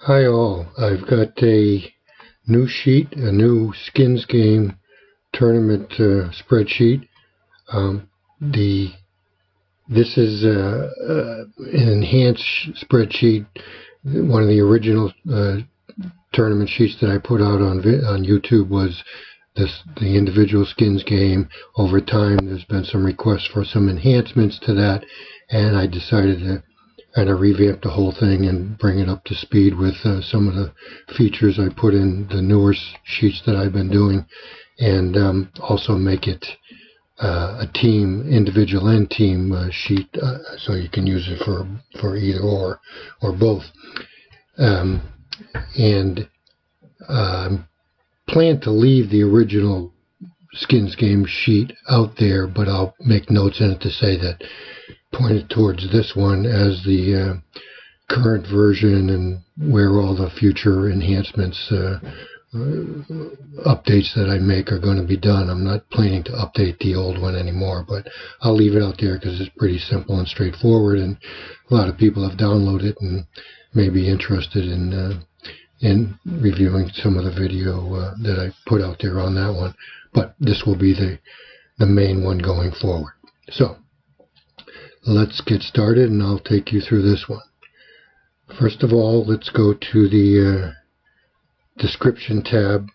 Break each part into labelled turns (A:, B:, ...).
A: Hi all, I've got a new sheet, a new Skins game tournament spreadsheet. This is an enhanced spreadsheet. One of the original tournament sheets that I put out on YouTube was the individual Skins game. Over time there's been some requests for some enhancements to that, and I decided to kind of revamp the whole thing and bring it up to speed with some of the features I put in the newer sheets that I've been doing, and also make it a team, individual and team sheet, so you can use it for either or both. And plan to leave the original Skins game sheet out there, but I'll make notes in it to say that pointed towards this one as the current version and where all the future enhancements, updates that I make are going to be done. I'm not planning to update the old one anymore, but I'll leave it out there because it's pretty simple and straightforward, and a lot of people have downloaded it and may be interested in reviewing some of the video that I put out there on that one. But this will be the main one going forward. So let's get started, and I'll take you through this one. First of all, let's go to the description tab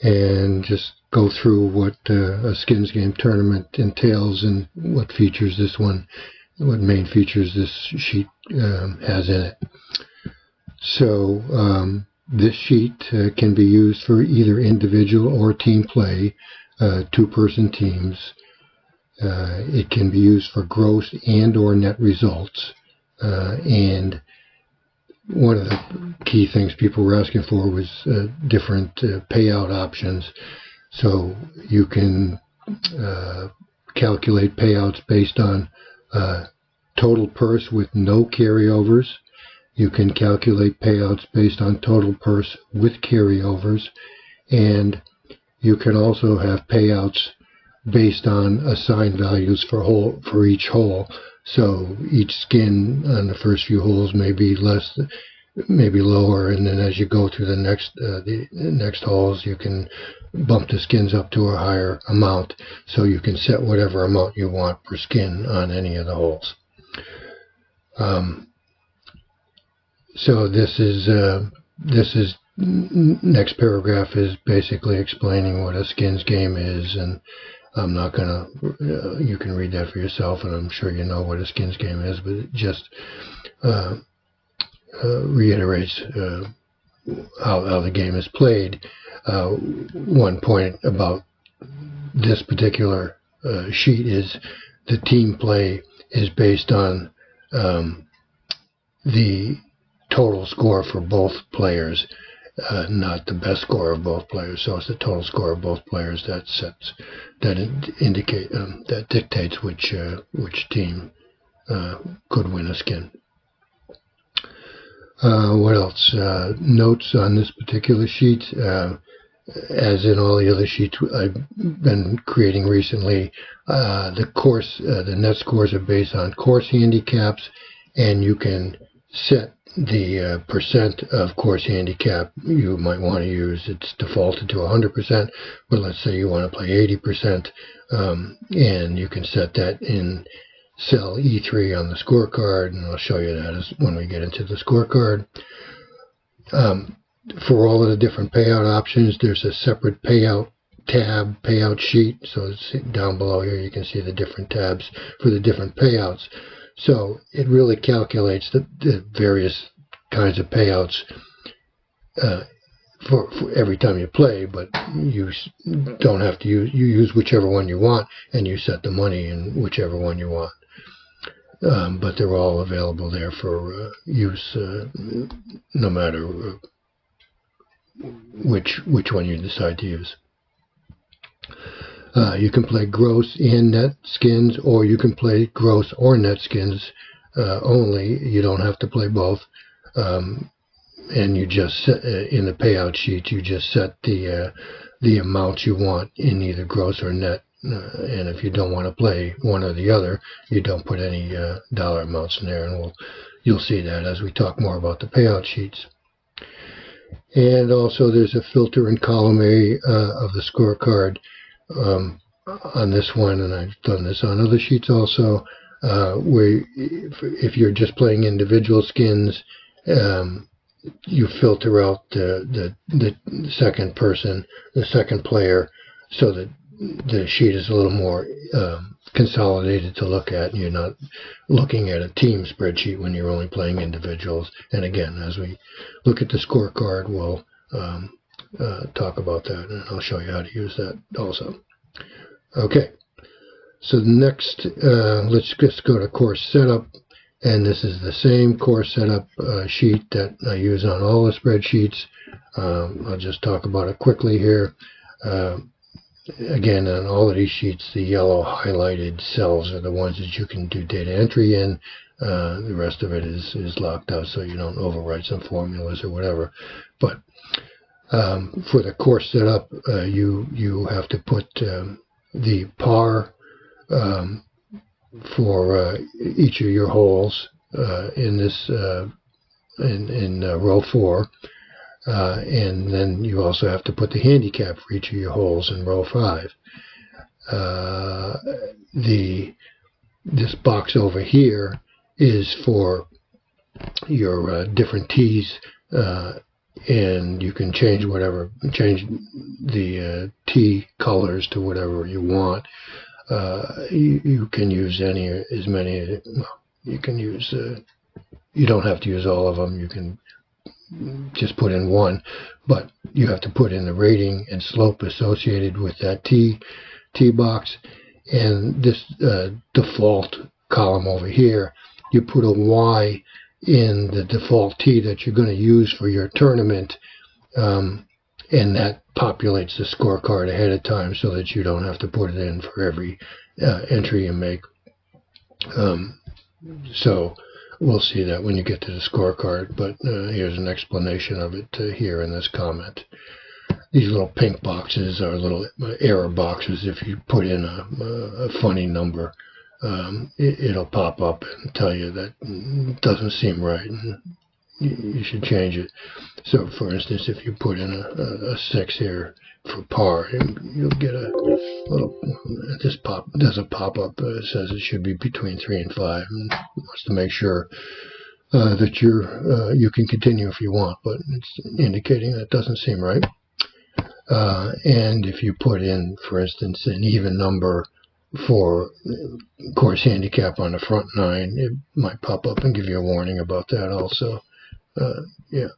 A: and just go through what a Skins game tournament entails and what main features this sheet has in it. So this sheet can be used for either individual or team play, two-person teams. It can be used for gross and or net results, and one of the key things people were asking for was different payout options. So you can calculate payouts based on total purse with no carryovers. You can calculate payouts based on total purse with carryovers, and you can also have payouts based on assigned values for each hole. So each skin on the first few holes may be less, maybe lower, and then as you go through the next holes, you can bump the skins up to a higher amount. So you can set whatever amount you want per skin on any of the holes. So this is next paragraph is basically explaining what a Skins game is, and I'm not gonna, you can read that for yourself, and I'm sure you know what a Skins game is, but it just reiterates how the game is played. One point about this particular sheet is the team play is based on the total score for both players, not the best score of both players. So it's the total score of both players that dictates which team could win a skin. What else? Notes on this particular sheet, as in all the other sheets I've been creating recently. The net scores are based on course handicaps, and you can set the percent of course handicap you might want to use. It's defaulted to 100%, but let's say you want to play 80%, and you can set that in cell E3 on the scorecard, and I'll show you that when we get into the scorecard. For all of the different payout options, there's a separate payout tab, payout sheet. So it's down below here, you can see the different tabs for the different payouts. So it really calculates the various kinds of payouts for every time you play, but you don't have to use whichever one you want, and you set the money in whichever one you want. But they're all available there for use, no matter which one you decide to use. You can play gross and net skins, or you can play gross or net skins only. You don't have to play both. And you just set, in the payout sheet, you just set the amount you want in either gross or net. And if you don't want to play one or the other, you don't put any dollar amounts in there, and you'll see that as we talk more about the payout sheets. And also there's a filter in column A of the scorecard on this one, and I've done this on other sheets also, where if you're just playing individual skins, you filter out the second person, the second player, so that the sheet is a little more consolidated to look at, and you're not looking at a team spreadsheet when you're only playing individuals. And again, as we look at the scorecard, we'll talk about that, and I'll show you how to use that also. Okay, so next, let's just go to course setup, and this is the same course setup sheet that I use on all the spreadsheets. I'll just talk about it quickly here. Again, on all of these sheets, the yellow highlighted cells are the ones that you can do data entry in. The rest of it is locked out, so you don't overwrite some formulas or whatever. But for the course setup, you have to put the par for each of your holes in this in row 4. And then you also have to put the handicap for each of your holes in row 5. This box over here is for your different tees, and you can change the tee colors to whatever you want. You can use as many. Well, you can use. You don't have to use all of them. You can just put in one, but you have to put in the rating and slope associated with that tee box. And this default column over here, you put a Y in the default tee that you're going to use for your tournament, and that populates the scorecard ahead of time so that you don't have to put it in for every entry you make. So we'll see that when you get to the scorecard, but here's an explanation of it here in this comment. These little pink boxes are little error boxes. If you put in a funny number, it'll pop up and tell you that it doesn't seem right and you should change it. So, for instance, if you put in a 6 here for par, you'll get a little, there's a pop-up that says it should be between 3 and 5, and wants to make sure that you can continue if you want, but it's indicating that doesn't seem right. And if you put in, for instance, an even number for course handicap on the front 9, it might pop up and give you a warning about that also. Yeah.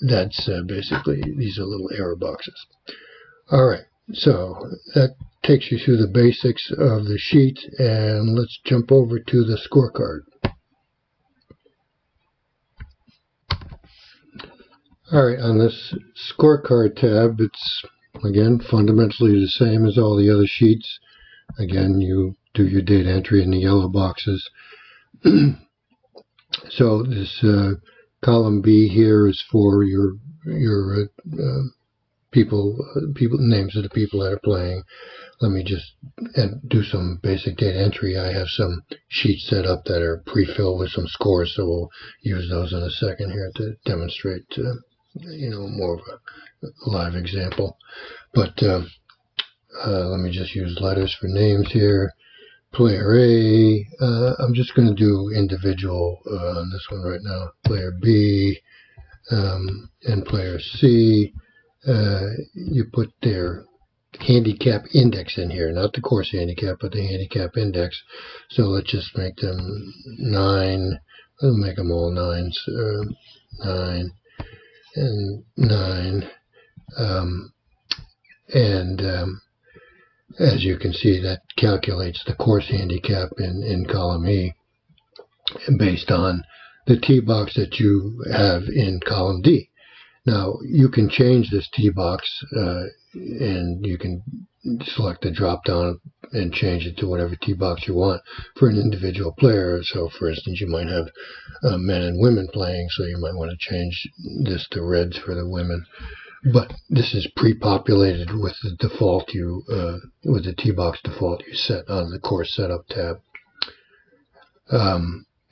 A: That's basically, these are little error boxes. All right, so that takes you through the basics of the sheet, and let's jump over to the scorecard. All right, on this scorecard tab, it's, again, fundamentally the same as all the other sheets. Again, you do your data entry in the yellow boxes. So this column B here is for your names of the people that are playing. Let me just do some basic data entry. I have some sheets set up that are pre-filled with some scores, so we'll use those in a second here to demonstrate, more of a live example. But let me just use letters for names here. Player A, I'm just going to do individual on this one right now. Player B and player C, you put their handicap index in here, not the course handicap, but the handicap index. So let's just make them 9. We'll make them all 9s. 9 and 9. As you can see, that calculates the course handicap in column E based on the tee box that you have in column D. Now, you can change this tee box, and you can select the drop down and change it to whatever tee box you want for an individual player. So, for instance, you might have men and women playing, so you might want to change this to reds for the women. But this is pre-populated with the default with the tee box default you set on the course setup tab.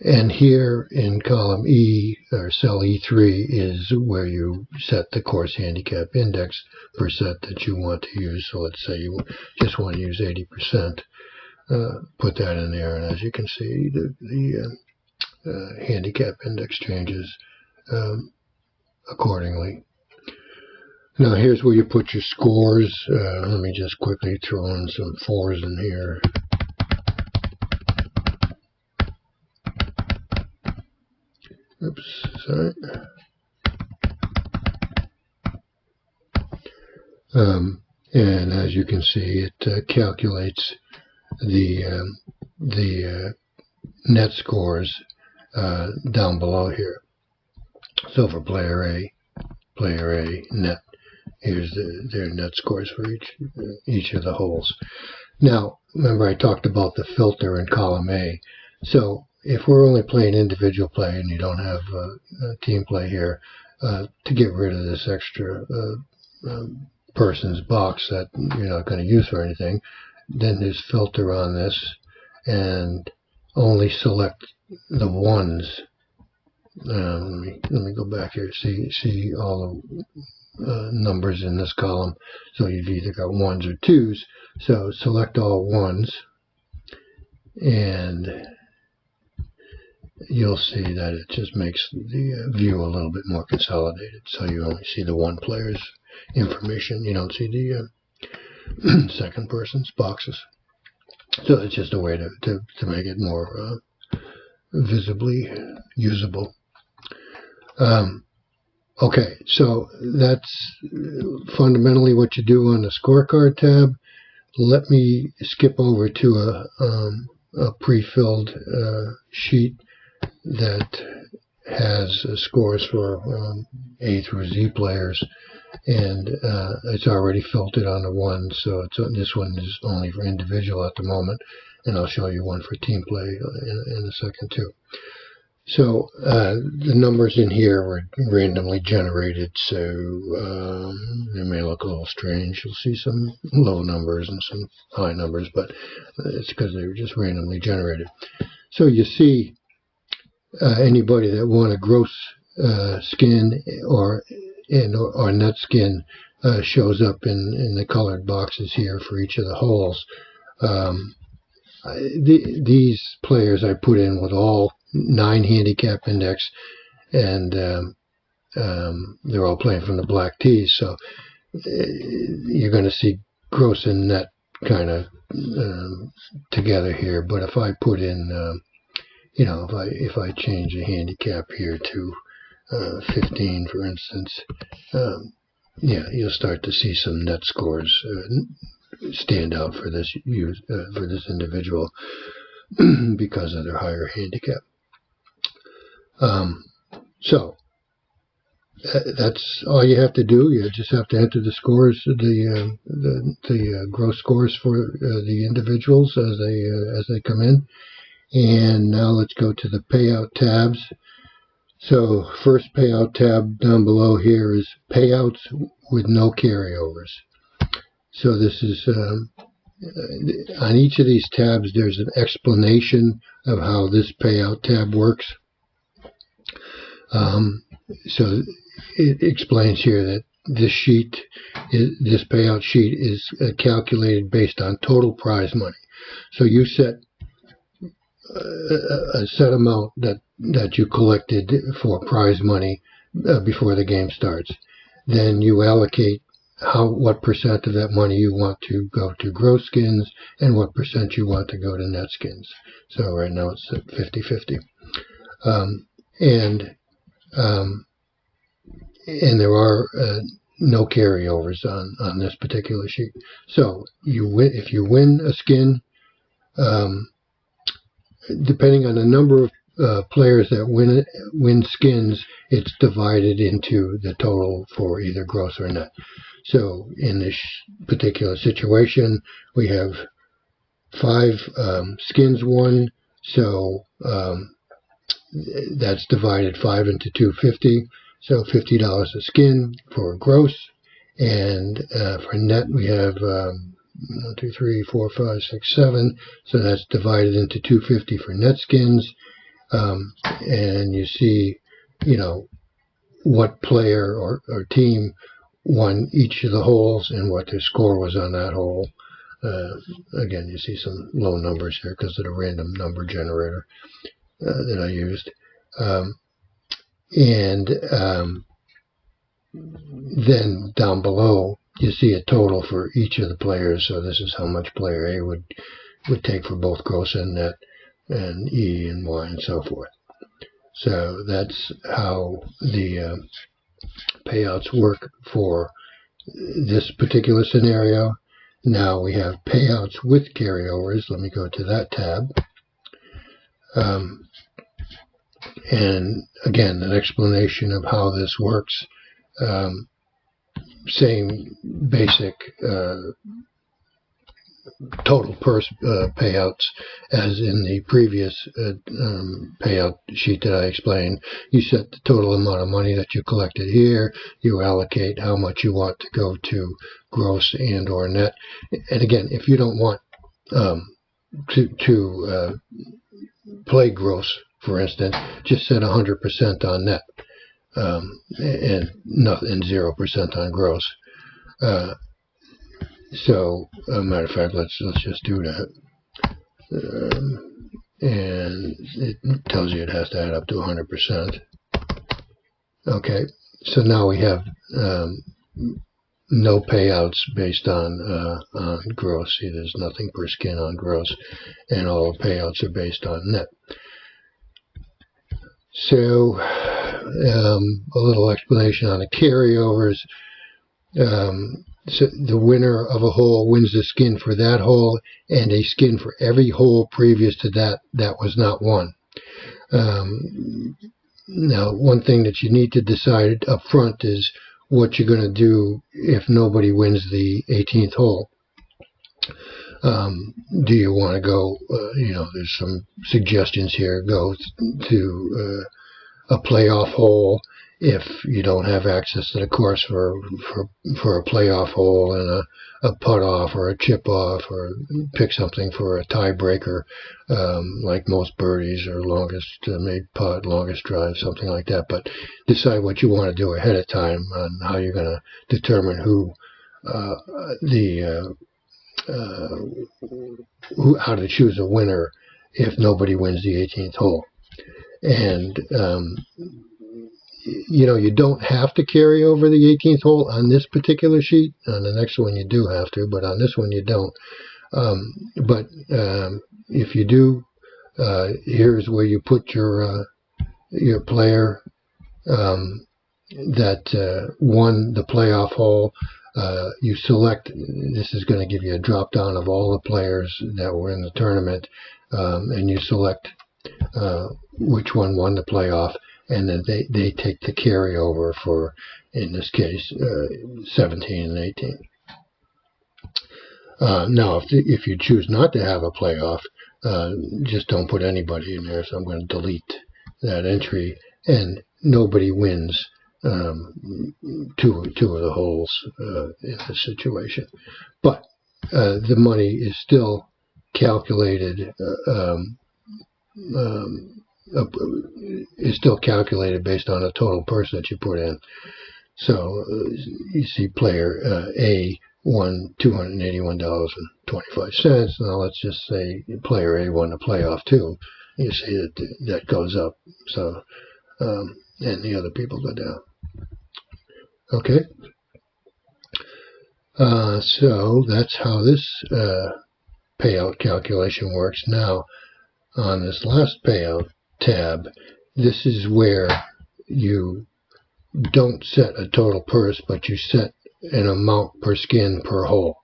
A: And here in column E, or cell E3, is where you set the course handicap index percent that you want to use. So let's say you just want to use 80%. Put that in there, and as you can see, the handicap index changes accordingly. Now here's where you put your scores. Let me just quickly throw in some 4s in here. Oops, sorry. And as you can see, it calculates the net scores down below here. So for player A net, here's their net scores for each of the holes. Now, remember I talked about the filter in column A. So if we're only playing individual play and you don't have team play here, to get rid of this extra person's box that you're not going to use for anything, then there's filter on this and only select the ones. Let me go back here. See all the numbers in this column. So you've either got 1s or 2s. So select all 1s, and you'll see that it just makes the view a little bit more consolidated. So you only see the one player's information. You don't see the second person's boxes. So it's just a way to make it more visibly usable. Okay, so that's fundamentally what you do on the scorecard tab. Let me skip over to a pre-filled sheet that has scores for A through Z players, and it's already filtered on the one, so this one is only for individual at the moment, and I'll show you one for team play in a second too. So the numbers in here were randomly generated, so they may look a little strange. You'll see some low numbers and some high numbers, but it's because they were just randomly generated. So you see anybody that won a gross skin or net skin shows up in the colored boxes here for each of the holes. These players I put in with all 9 handicap index, and they're all playing from the black tees, so you're going to see gross and net kind of together here. But if I put in if I change the handicap here to 15, for instance, you'll start to see some net scores stand out for this individual because of their higher handicap. So that's all you have to do. You just have to enter the scores, the gross scores for the individuals as they come in. And now let's go to the payout tabs. So first payout tab down below here is payouts with no carryovers. So this is on each of these tabs there's an explanation of how this payout tab works. So it explains here that this payout sheet is calculated based on total prize money. So you set a set amount that you collected for prize money before the game starts. Then you allocate what percent of that money you want to go to gross skins and what percent you want to go to net skins. So right now it's at 50-50. And there are no carryovers on this particular sheet. So if you win a skin, depending on the number of players that win skins, it's divided into the total for either gross or net. So in this particular situation, we have 5 skins won, so that's divided 5 into 250, so $50 a skin for gross, and for net we have 1, 2, 3, 4, 5, 6, 7. So that's divided into 250 for net skins. And you see, what player or team won each of the holes and what their score was on that hole. Again, you see some low numbers here because of the random number generator that I used. Then down below, you see a total for each of the players. So this is how much player A would take for both gross and net, and E and Y and so forth. So that's how the payouts work for this particular scenario. Now we have payouts with carryovers. Let me go to that tab. And again, an explanation of how this works. Same basic total purse payouts as in the previous payout sheet that I explained. You set the total amount of money that you collected here. You allocate how much you want to go to gross and or net. And again, if you don't want to play gross, for instance, just set 100% on net and 0% on gross. So, matter of fact, let's just do that. And it tells you it has to add up to 100%. Okay, so now we have no payouts based on gross. See, there's nothing per skin on gross, and all payouts are based on net. So, a little explanation on the carryovers. So the winner of a hole wins the skin for that hole and a skin for every hole previous to that was not won. Now, one thing that you need to decide up front is what you're going to do if nobody wins the 18th hole. Do you want to go, there's some suggestions here, go to a playoff hole if you don't have access to the course for a playoff hole, and a putt off or a chip off, or pick something for a tiebreaker, like most birdies or longest made putt, longest drive, something like that. But decide what you want to do ahead of time on how you're going to determine how to choose a winner if nobody wins the 18th hole. And you don't have to carry over the 18th hole on this particular sheet. On the next one you do have to, but on this one you don't. But if you do, here's where you put your player that won the playoff hole. You select, this is going to give you a drop down of all the players that were in the tournament, and you select which one won the playoff, and then they take the carryover for, in this case, 17 and 18. Now, if you choose not to have a playoff, just don't put anybody in there. So I'm going to delete that entry, and nobody wins two of the holes in this situation. But the money is still calculated. Is still calculated based on the total purse that you put in. So you see player A won $281.25. Now let's just say player A won the playoff too. You see that goes up. So and the other people go down. Okay. So that's how this payout calculation works. Now, on this last payout tab, this is where you don't set a total purse, but you set an amount per skin per hole.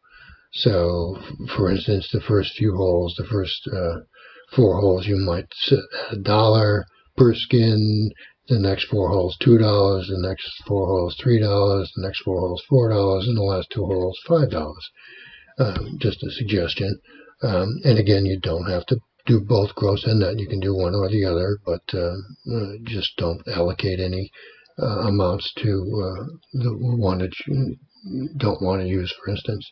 A: So, for instance, the first few holes, the first 4 holes, you might set $1 per skin. The next 4 holes, $2. The next 4 holes, $3. The next 4 holes, $4. And the last 2 holes, $5. Just a suggestion. And again, you don't have to do both gross and net. You can do one or the other, but just don't allocate any amounts to the one that you don't want to use, for instance.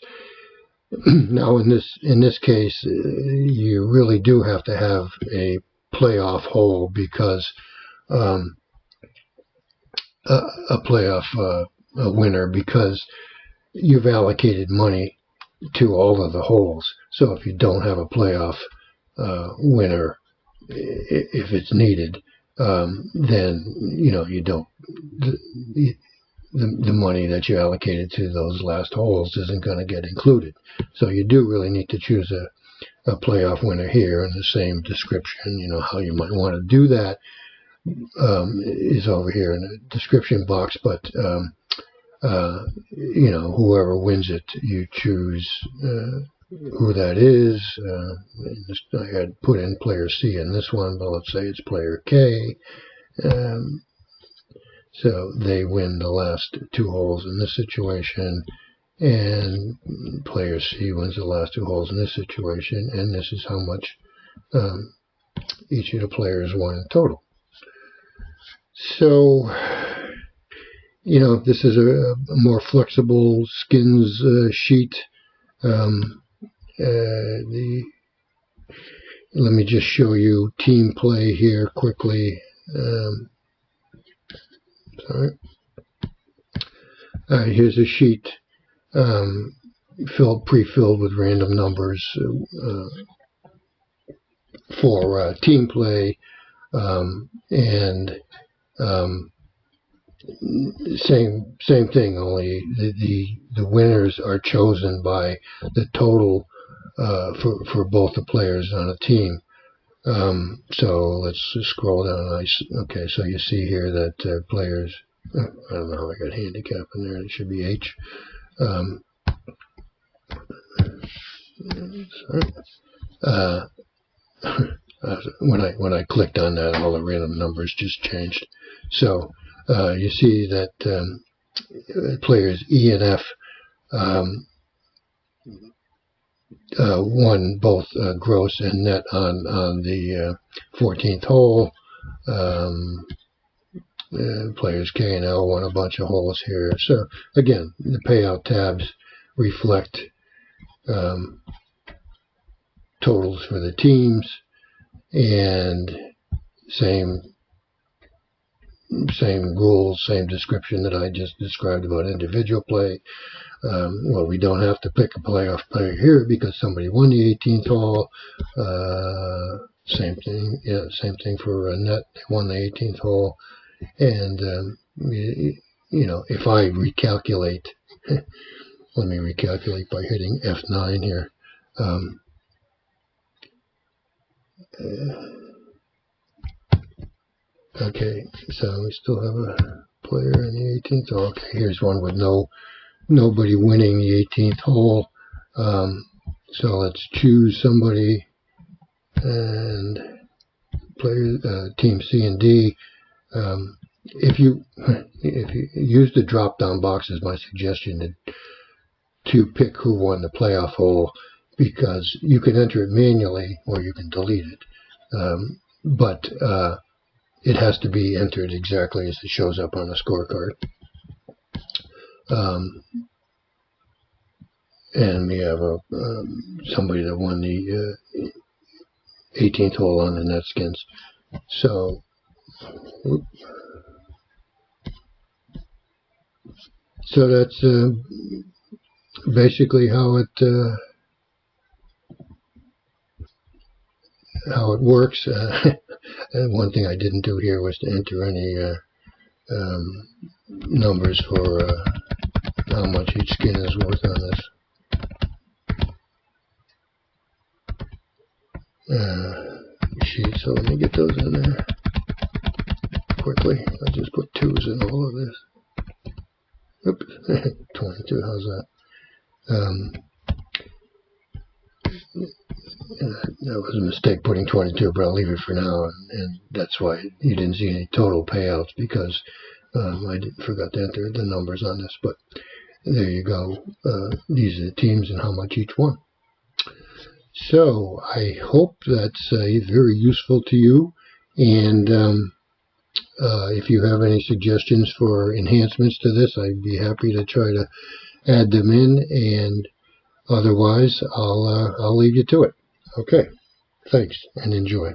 A: Now, in this case, you really do have to have a playoff hole because um, a playoff a winner because you've allocated money to all of the holes. So if you don't have a playoff winner, if it's needed, then you don't. The money that you allocated to those last holes isn't going to get included. So you do really need to choose a playoff winner here in the same description. How you might want to do that is over here in the description box, but whoever wins it, you choose who that is. I had put in player C in this one, but let's say it's player K. So they win the last two holes in this situation, and player C wins the last two holes in this situation, and this is how much each of the players won in total. So, this is a more flexible skins sheet. Let me just show you team play here quickly. Sorry. Here's a sheet pre-filled with random numbers for team play, and same thing. Only the winners are chosen by the total for both the players on a team. So let's just scroll down. Okay, so you see here that players, I don't know how I got handicap in there. It should be H. Sorry. When I clicked on that, all the random numbers just changed. So you see that players E and F won both gross and net on the 14th hole. Players K and L won a bunch of holes here. So again, the payout tabs reflect totals for the teams, and same rules, same description that I just described about individual play. Well, we don't have to pick a playoff player here because somebody won the 18th hole. Same thing, same thing for net. They won the 18th hole, and if I recalculate, let me recalculate by hitting F9 here. Okay, so we still have a player in the 18th hole. Okay, here's one with nobody winning the 18th hole. So let's choose somebody, and player team C and D. If you use the drop-down box as my suggestion to pick who won the playoff hole, because you can enter it manually or you can delete it, but it has to be entered exactly as it shows up on the scorecard. And we have somebody that won the 18th hole on the Netskins. So, that's basically how it works. And one thing I didn't do here was to enter any numbers for how much each skin is worth on this. Sheet, so let me get those in there quickly. I'll just put 2s in all of this. Oops, 22, how's that? That was a mistake putting 22, but I'll leave it for now, and that's why you didn't see any total payouts, because I forgot to enter the numbers on this, but there you go. These are the teams and how much each won. So I hope that's very useful to you, and if you have any suggestions for enhancements to this, I'd be happy to try to add them in, and Otherwise, I'll leave you to it. Okay, thanks and enjoy.